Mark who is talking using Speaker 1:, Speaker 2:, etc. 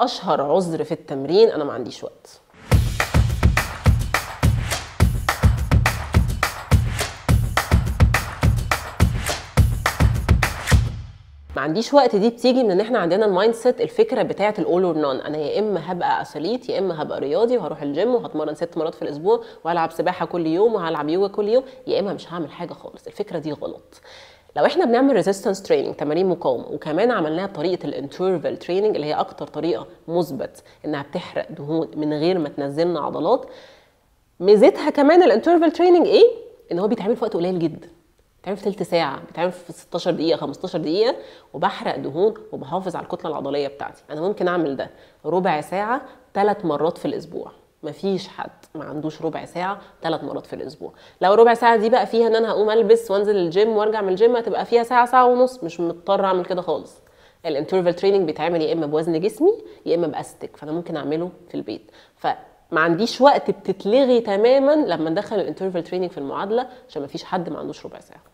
Speaker 1: اشهر عذر في التمرين انا ما عنديش وقت. ما عنديش وقت دي بتيجي من ان احنا عندنا المايند سيت، الفكره بتاعه الاول اور نون. انا يا اما هبقى اثليت، يا اما هبقى رياضي وهروح الجيم وهتمرن 6 مرات في الاسبوع وهلعب سباحه كل يوم وهلعب يوجا كل يوم، يا اما مش هعمل حاجه خالص. الفكره دي غلط. لو احنا بنعمل ريزيستنس تريننج، تمارين مقاومه، وكمان عملناها بطريقه الانترفال تريننج اللي هي اكتر طريقه مثبت انها بتحرق دهون من غير ما تنزلنا عضلات، ميزتها كمان الانترفال تريننج ايه؟ ان هو بيتعمل في وقت قليل جدا، بيتعمل في ثلث ساعه، بيتعمل في 16 دقيقه 15 دقيقه، وبحرق دهون وبحافظ على الكتله العضليه بتاعتي. انا ممكن اعمل ده ربع ساعه 3 مرات في الاسبوع. مفيش حد ما عندوش ربع ساعه 3 مرات في الاسبوع. لو ربع ساعه دي بقى فيها ان انا هقوم البس وانزل الجيم وارجع من الجيم، هتبقى فيها ساعه ساعه ونص، مش مضطر اعمل كده خالص. الانترفال تريننج بيتعمل يا اما بوزن جسمي يا اما باستك، فانا ممكن اعمله في البيت. ما عنديش وقت بتتلغي تماما لما ندخل الانترفال تريننج في المعادله، عشان ما فيش حد ما عندوش ربع ساعه.